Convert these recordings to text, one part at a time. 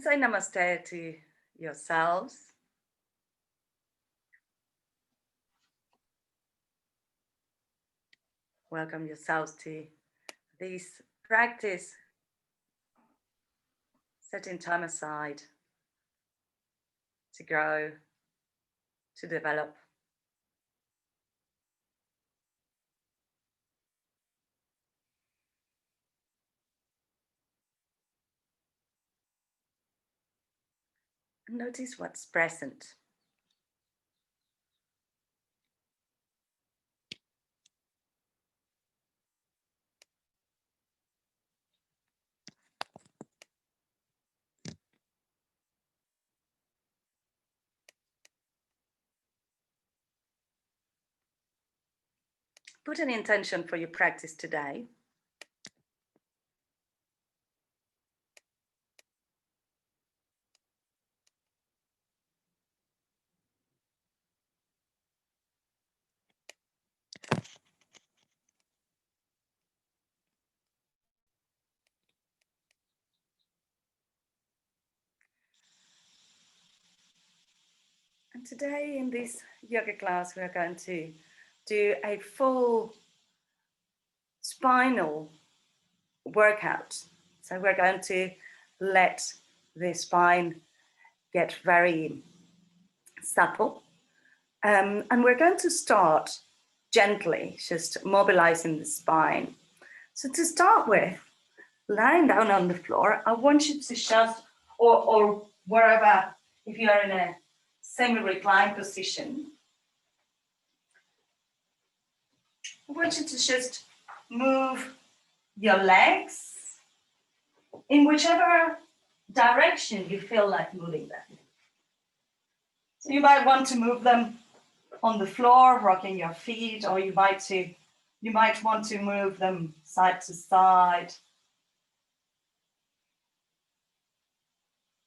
Say namaste to yourselves. Welcome yourselves to this practice, setting time aside to grow, to develop. And notice what's present. Put an intention for your practice today. And today in this yoga class, we are going to do a full spinal workout. So we're going to let the spine get very supple. And we're going to start gently, just mobilizing the spine. So to start with, lying down on the floor, I want you to just, or wherever, if you are in a semi-reclined position, I want you to just move your legs in whichever direction you feel like moving them. So you might want to move them on the floor, rocking your feet, or you might want to move them side to side.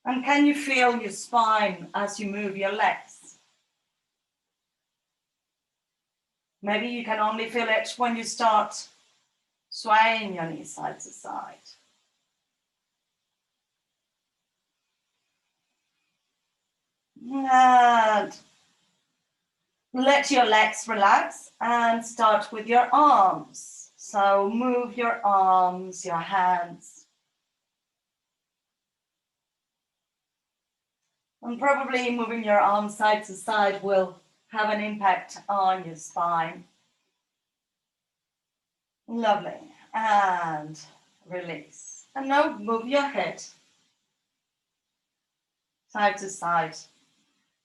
And can you feel your spine as you move your legs? Maybe you can only feel it when you start swaying your knees side to side. And let your legs relax and start with your arms. So move your arms, your hands. And probably moving your arms side to side will have an impact on your spine. Lovely. And release. And now move your head side to side.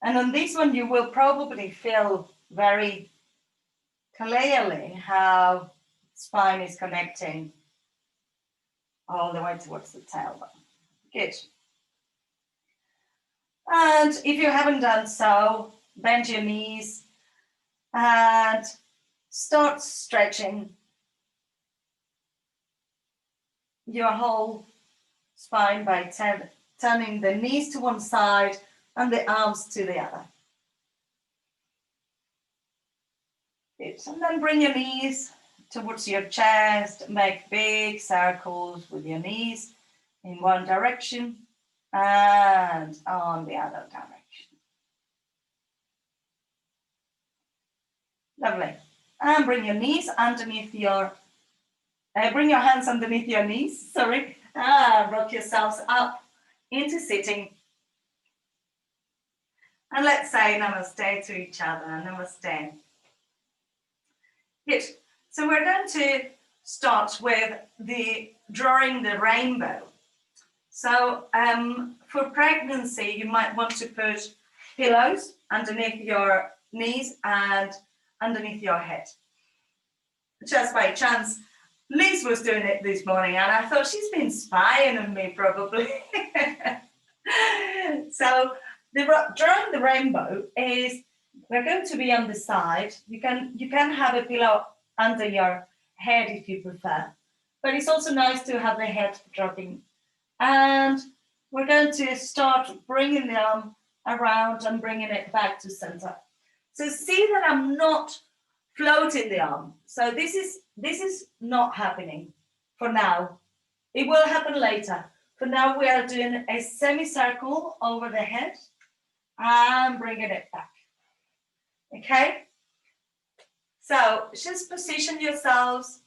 And on this one, you will probably feel very clearly how spine is connecting all the way towards the tailbone. Good. And if you haven't done so, bend your knees and start stretching your whole spine by turning the knees to one side and the arms to the other. Good. And then bring your knees towards your chest, make big circles with your knees in one direction and on the other direction. Lovely. And bring your knees underneath your, bring your hands underneath your knees, sorry. Rock yourselves up into sitting. And let's say namaste to each other, namaste. Good. So we're going to start with drawing the rainbow. So for pregnancy, you might want to put pillows underneath your knees and underneath your head. Just by chance, Liz was doing it this morning and I thought she's been spying on me probably. So drawing the rainbow is, we're going to be on the side. You can have a pillow under your head if you prefer, but it's also nice to have the head dropping. And we're going to start bringing the arm around and bringing it back to center. So see that I'm not floating the arm. So this is not happening for now. It will happen later. For now, we are doing a semicircle over the head and bringing it back. Okay? So just position yourselves.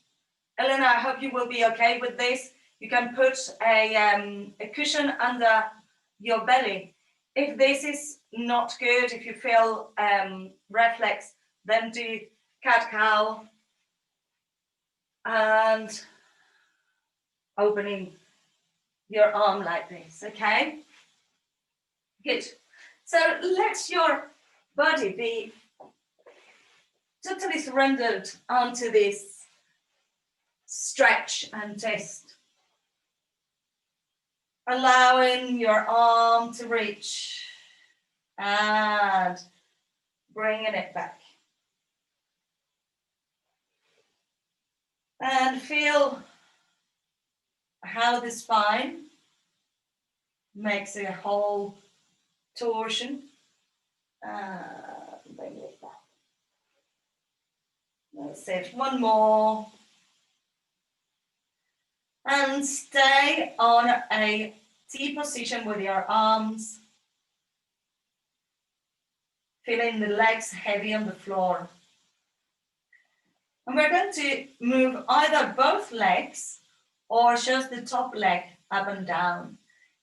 Elena, I hope you will be okay with this. You can put a cushion under your belly. If this is not good, if you feel reflex, then do cat-cow and opening your arm like this, okay? Good. So let your body be totally surrendered onto this stretch and twist. Allowing your arm to reach and bringing it back. And feel how the spine makes a whole torsion. Bring it back. That's it. One more. And stay on a T position with your arms. Feeling the legs heavy on the floor. And we're going to move either both legs or just the top leg up and down.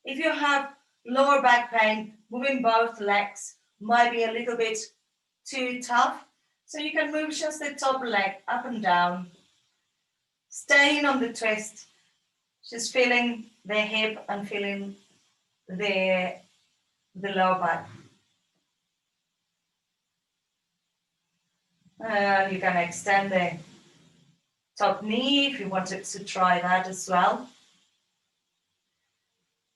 If you have lower back pain, moving both legs might be a little bit too tough. So you can move just the top leg up and down. Staying on the twist, just feeling the hip and feeling the lower back. You can extend the top knee if you wanted to try that as well.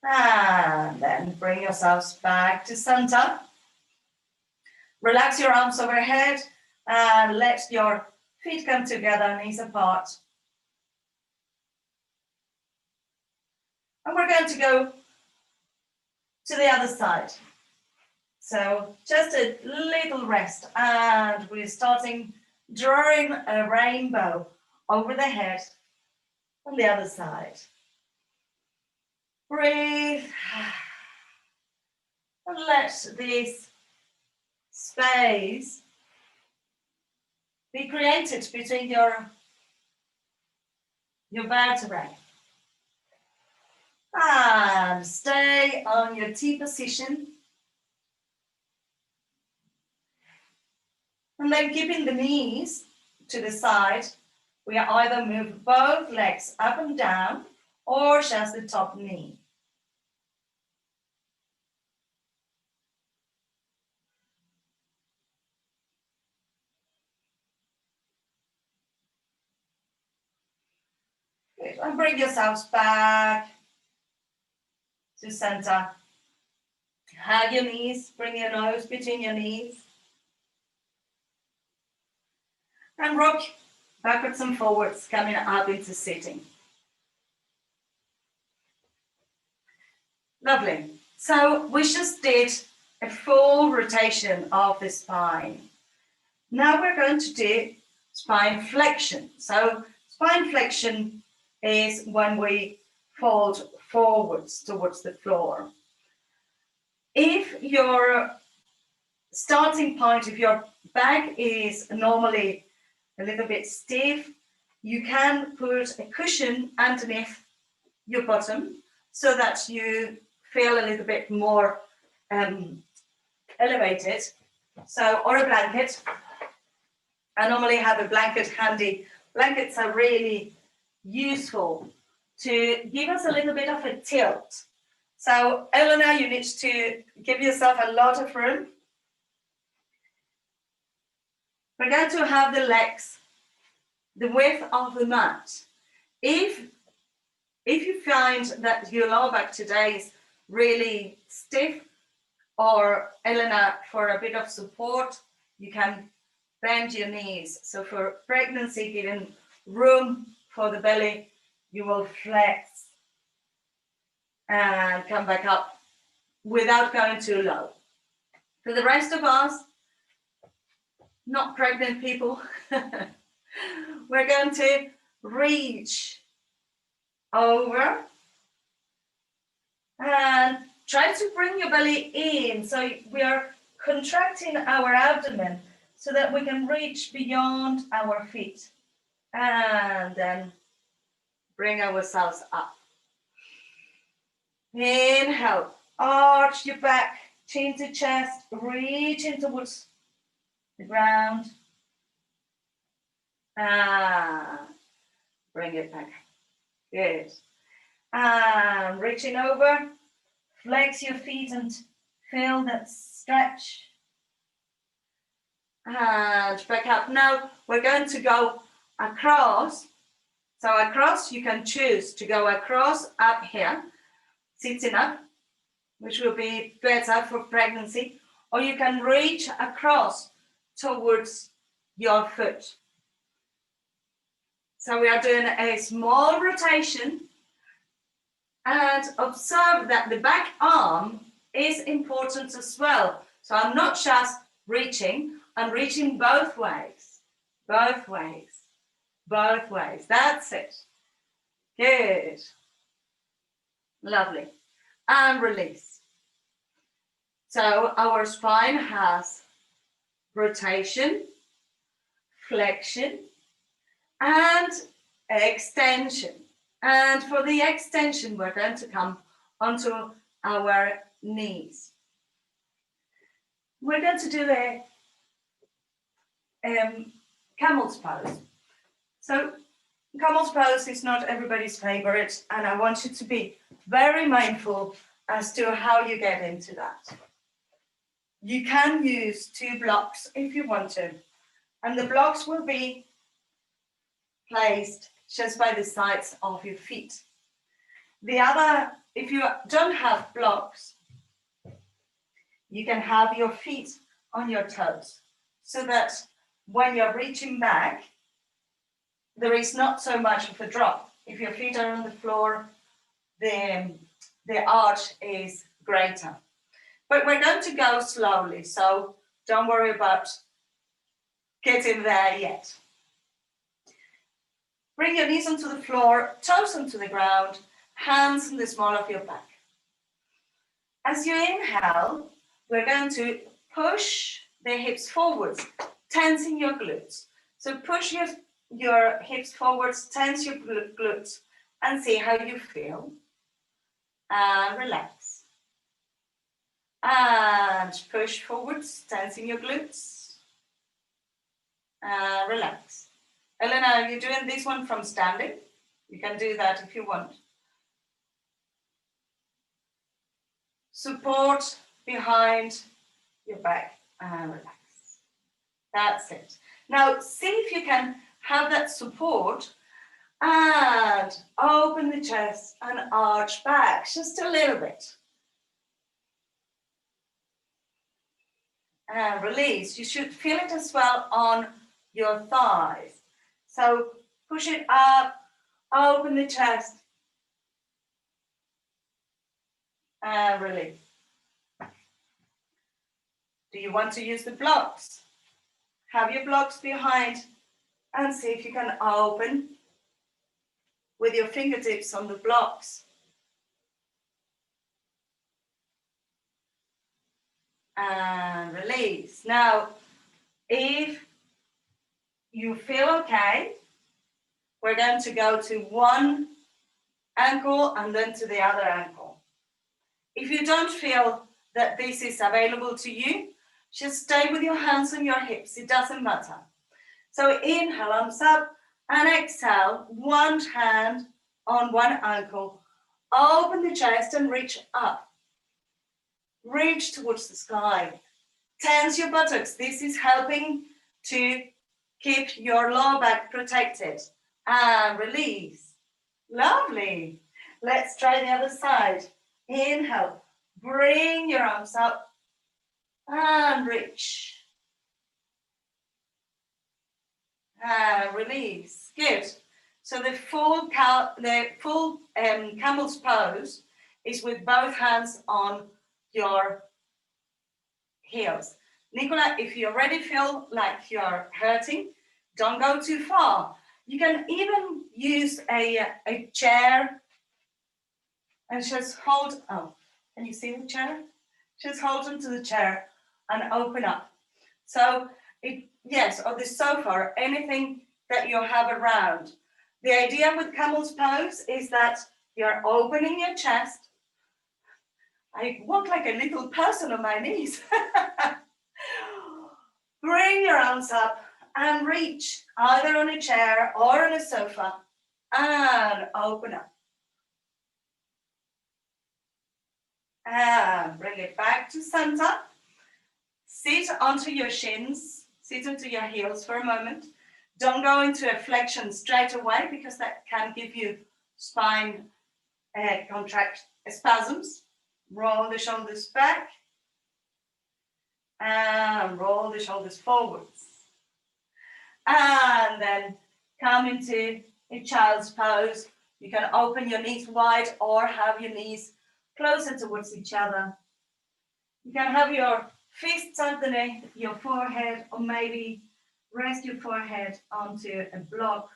And then bring yourselves back to center. Relax your arms overhead and let your feet come together, knees apart. And we're going to go to the other side. So just a little rest, and we're starting drawing a rainbow over the head on the other side. Breathe and let this space be created between your vertebrae. And stay on your T position. And then keeping the knees to the side, we either move both legs up and down or just the top knee. Good. And bring yourselves back to center. Hug your knees, bring your nose between your knees. And rock backwards and forwards, coming up into sitting. Lovely. So we just did a full rotation of the spine. Now we're going to do spine flexion. So spine flexion is when we fold forwards towards the floor. If your starting point, if your back is normally a little bit stiff, you can put a cushion underneath your bottom so that you feel a little bit more elevated. So, or a blanket. I normally have a blanket handy. Blankets are really useful to give us a little bit of a tilt. So, Elena, you need to give yourself a lot of room. We're going to have the legs the width of the mat. If you find that your lower back today is really stiff, or Elena, for a bit of support, you can bend your knees. So for pregnancy, giving room for the belly, you will flex and come back up without going too low. For the rest of us, not pregnant people, we're going to reach over And try to bring your belly in. So we are contracting our abdomen so that we can reach beyond our feet. And then bring ourselves up. Inhale, arch your back, chin to chest, reaching towards the ground. And bring it back. Good. And reaching over, flex your feet and feel that stretch. And back up. Now we're going to go across. So across, you can choose to go across up here, sitting up, which will be better for pregnancy, or you can reach across towards your foot. So we are doing a small rotation, and observe that the back arm is important as well. So I'm not just reaching, I'm reaching both ways, both ways, both ways. That's it. Good. Lovely. And release. So our spine has rotation, flexion, and extension. And for the extension, we're going to come onto our knees. We're going to do a camel's pose. So camel's pose is not everybody's favorite, and I want you to be very mindful as to how you get into that. You can use 2 blocks if you want to, and the blocks will be placed just by the sides of your feet. The other, if you don't have blocks, you can have your feet on your toes so that when you're reaching back, there is not so much of a drop. If your feet are on the floor, the arch is greater. But we're going to go slowly, so don't worry about getting there yet. Bring your knees onto the floor, toes onto the ground, hands in the small of your back. As you inhale, we're going to push the hips forwards, tensing your glutes. So push your hips forwards, tense your glutes, and see how you feel. And relax. And push forwards, tensing your glutes. And relax. Elena, you're doing this one from standing. You can do that if you want. Support behind your back and relax. That's it. Now see if you can have that support and open the chest and arch back just a little bit. And release. You should feel it as well on your thighs. So push it up, open the chest, and release. Do you want to use the blocks? Have your blocks behind and see if you can open with your fingertips on the blocks. And release. Now, if you feel okay, we're going to go to one ankle and then to the other ankle. If you don't feel that this is available to you, just stay with your hands on your hips. It doesn't matter. So inhale, arms up, and exhale, one hand on one ankle. Open the chest and reach up. Reach towards the sky. Tense your buttocks. This is helping to keep your lower back protected. And release. Lovely. Let's try the other side. Inhale. Bring your arms up and reach. And release. Good. So the full camel's pose is with both hands on your heels. Nicola, if you already feel like you're hurting, don't go too far. You can even use a chair And just hold, oh, can you see the chair? Just hold onto the chair and open up. So, yes, or the sofa or anything that you have around. The idea with camel's pose is that you're opening your chest. I walk like a little person on my knees. Bring your arms up and reach either on a chair or on a sofa and open up. And bring it back to center. Sit onto your shins, sit onto your heels for a moment. Don't go into a flexion straight away because that can give you spine contract spasms. Roll the shoulders back and roll the shoulders forwards. And then come into a child's pose. You can open your knees wide or have your knees closer towards each other. You can have your fists underneath your forehead or maybe rest your forehead onto a block.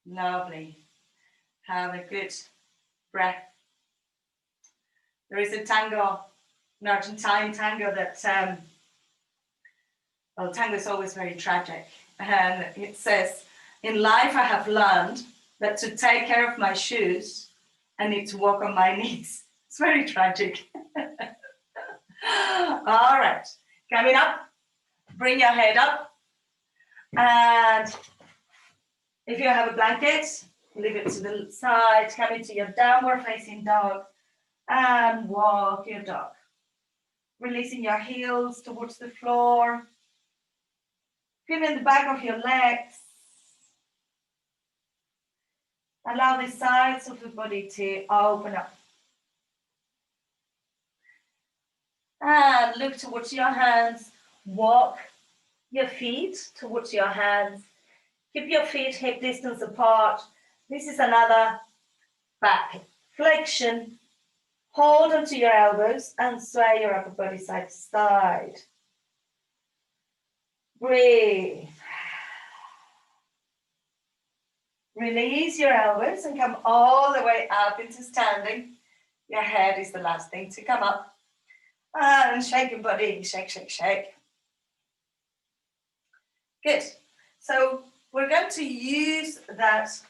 Lovely. Have a good breath. There is a tango, an Argentine tango that, well, tango is always very tragic. And it says, in life I have learned that to take care of my shoes, I need to walk on my knees. It's very tragic. All right, coming up, bring your head up. And if you have a blanket, leave it to the side, come into your downward facing dog and walk your dog. Releasing your heels towards the floor. Feeling the back of your legs. Allow the sides of the body to open up. And look towards your hands. Walk your feet towards your hands. Keep your feet hip distance apart. This is another back flexion. Hold onto your elbows and sway your upper body side to side. Breathe. Release your elbows and come all the way up into standing. Your head is the last thing to come up. And shake your body, shake, shake, shake. Good. So we're going to use that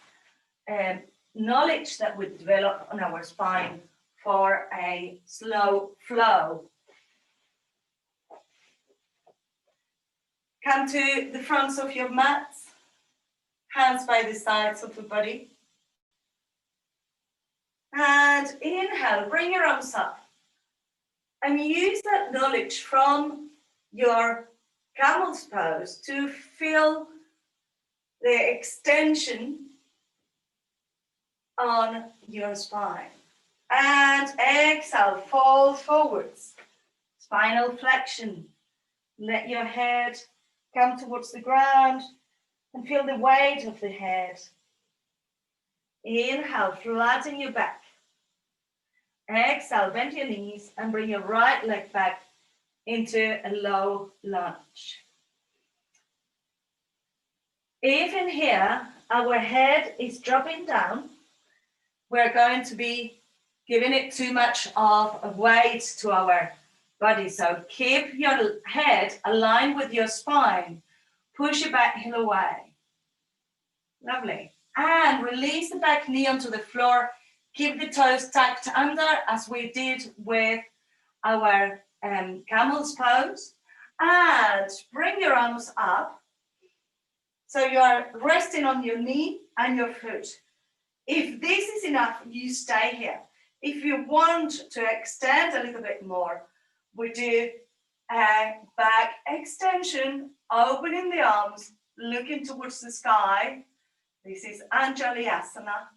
knowledge that we develop on our spine for a slow flow. Come to the fronts of your mats, hands by the sides of the body. And inhale, bring your arms up. And use that knowledge from your camel's pose to feel the extension on your spine. And exhale, fall forwards. Spinal flexion. Let your head come towards the ground and feel the weight of the head. Inhale, flatten your back. Exhale, bend your knees and bring your right leg back into a low lunge. If in here our head is dropping down, we're going to be giving it too much of a weight to our body. So keep your head aligned with your spine. Push your back heel away. Lovely. And release the back knee onto the floor. Keep the toes tucked under as we did with our camel's pose. And bring your arms up. So you are resting on your knee and your foot. If this is enough, you stay here. If you want to extend a little bit more, we do a back extension, opening the arms, looking towards the sky. This is Anjali-asana.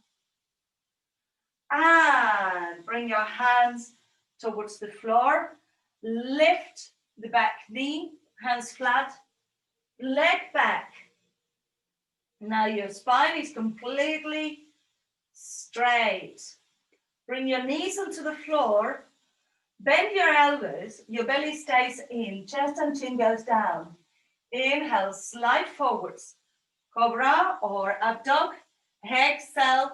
And bring your hands towards the floor. Lift the back knee, hands flat, leg back. Now your spine is completely straight. Bring your knees onto the floor. Bend your elbows. Your belly stays in. Chest and chin goes down. Inhale, slide forwards. Cobra or up dog. Exhale,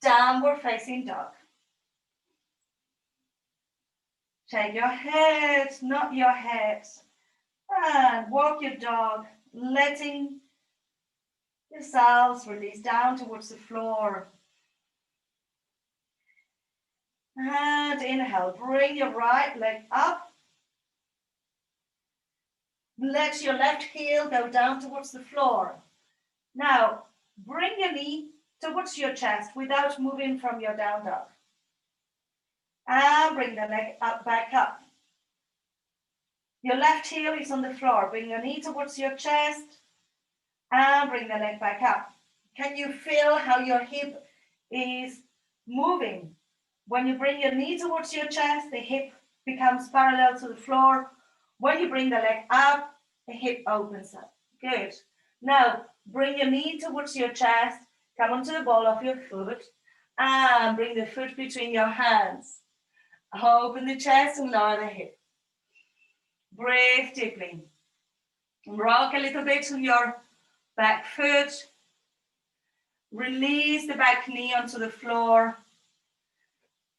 downward facing dog. Shake your head, not your head. And walk your dog, letting yourselves release down towards the floor. And inhale, bring your right leg up. Let your left heel go down towards the floor. Now, bring your knee towards your chest without moving from your down dog. And bring the leg up, back up. Your left heel is on the floor. Bring your knee towards your chest and bring the leg back up. Can you feel how your hip is moving? When you bring your knee towards your chest, the hip becomes parallel to the floor. When you bring the leg up, the hip opens up. Good. Now, bring your knee towards your chest, come onto the ball of your foot, and bring the foot between your hands. Open the chest and lower the hip. Breathe deeply. Rock a little bit on your back foot. Release the back knee onto the floor.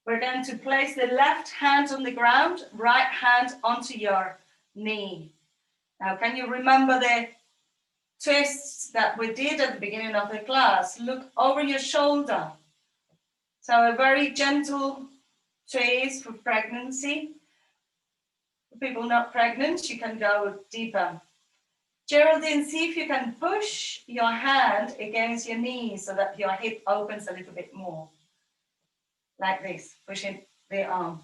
We're going to place the left hand on the ground, right hand onto your knee. Now, can you remember the twists that we did at the beginning of the class? Look over your shoulder. So a very gentle twist for pregnancy. For people not pregnant, you can go deeper. Geraldine, see if you can push your hand against your knee so that your hip opens a little bit more. Like this, pushing the arm.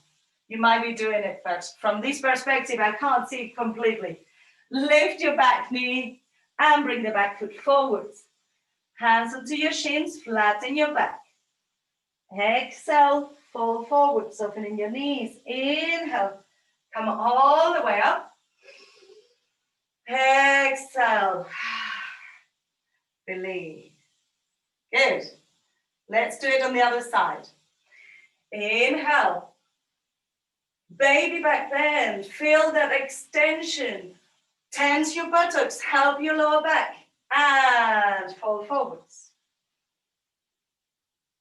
You might be doing it, but from this perspective, I can't see it completely. Lift your back knee and bring the back foot forwards. Hands onto your shins, flatten your back. Exhale, fall forward, softening your knees. Inhale, come all the way up. Exhale. Release. Good. Let's do it on the other side. Inhale. Baby back bend. Feel that extension. Tense your buttocks. Help your lower back. And fall forwards.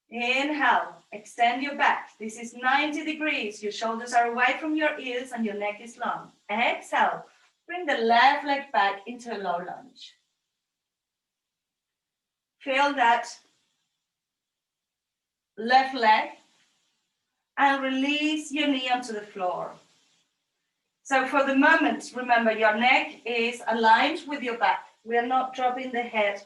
Inhale. Extend your back. This is 90 degrees. Your shoulders are away from your ears and your neck is long. Exhale. Bring the left leg back into a low lunge. Feel that left leg and release your knee onto the floor. So for the moment, remember your neck is aligned with your back. We are not dropping the head.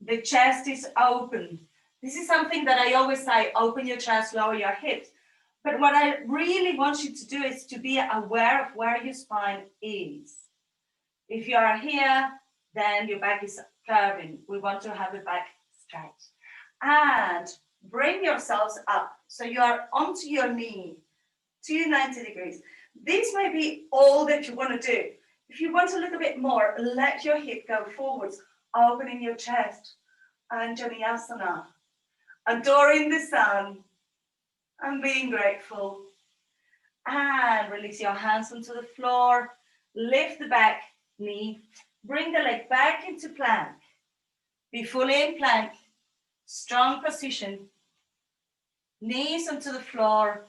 The chest is open. This is something that I always say, open your chest, lower your hips. But what I really want you to do is to be aware of where your spine is. If you are here, then your back is curving. We want to have the back straight. And bring yourselves up. So you are onto your knee, to 90 degrees. This may be all that you want to do. If you want a little bit more, let your hip go forwards, opening your chest. Anjaneyasana. Adoring the sun and being grateful. And release your hands onto the floor. Lift the back knee. Bring the leg back into plank. Be fully in plank. Strong position. Knees onto the floor.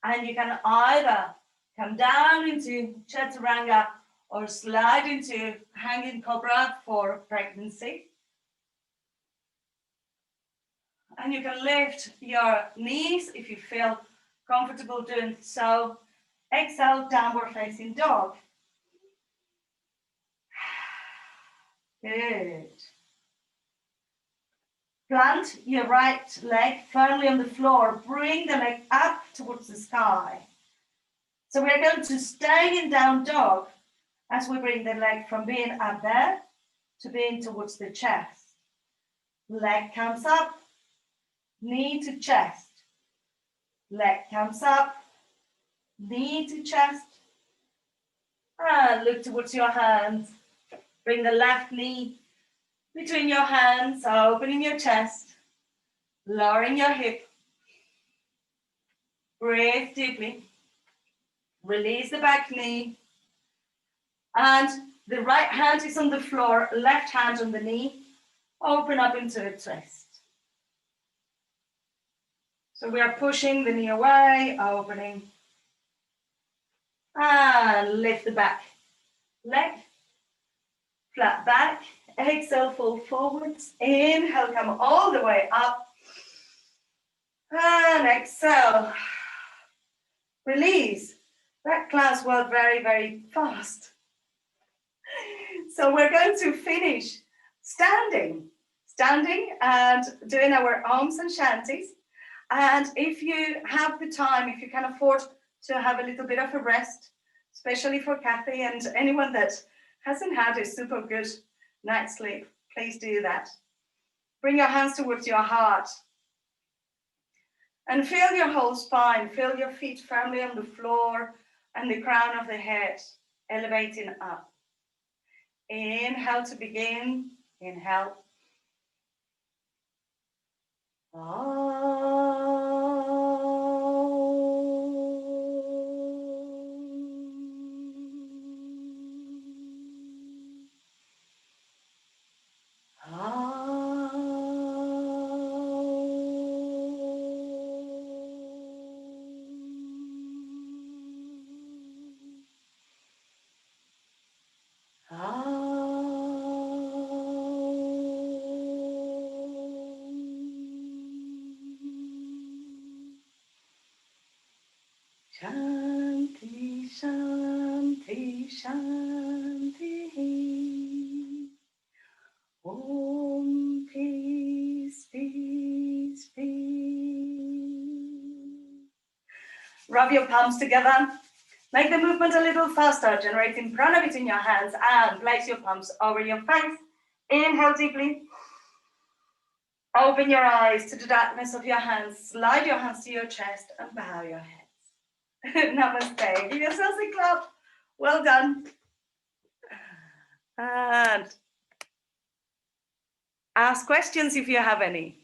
And you can either come down into chaturanga or slide into hanging cobra for pregnancy. And you can lift your knees if you feel comfortable doing so. Exhale, downward facing dog. Good. Plant your right leg firmly on the floor. Bring the leg up towards the sky. So we're going to stay in down dog as we bring the leg from being up there to being towards the chest. Leg comes up. Knee to chest. Leg comes up. Knee to chest. And look towards your hands. Bring the left knee between your hands, opening your chest, lowering your hip. Breathe deeply. Release the back knee. And the right hand is on the floor, left hand on the knee. Open up into a twist. So we are pushing the knee away, opening. And lift the back leg, flat back. Exhale, fold forwards. Inhale, come all the way up. And exhale. Release. That class went very, very fast. So we're going to finish standing and doing our Oms and Shanties. And if you have the time, if you can afford to have a little bit of a rest, especially for Kathy and anyone that hasn't had a super good night's sleep, please do that. Bring your hands towards your heart. And feel your whole spine, feel your feet firmly on the floor and the crown of the head elevating up. Inhale to begin. Inhale. Shanti, Shanti, Shanti. Om, peace, peace, peace. Rub your palms together. Make the movement a little faster, generating prana between your hands, and place your palms over your face. Inhale deeply. Open your eyes to the darkness of your hands. Slide your hands to your chest and bow your heads. Namaste. Give yourselves a clap. Well done. And ask questions if you have any.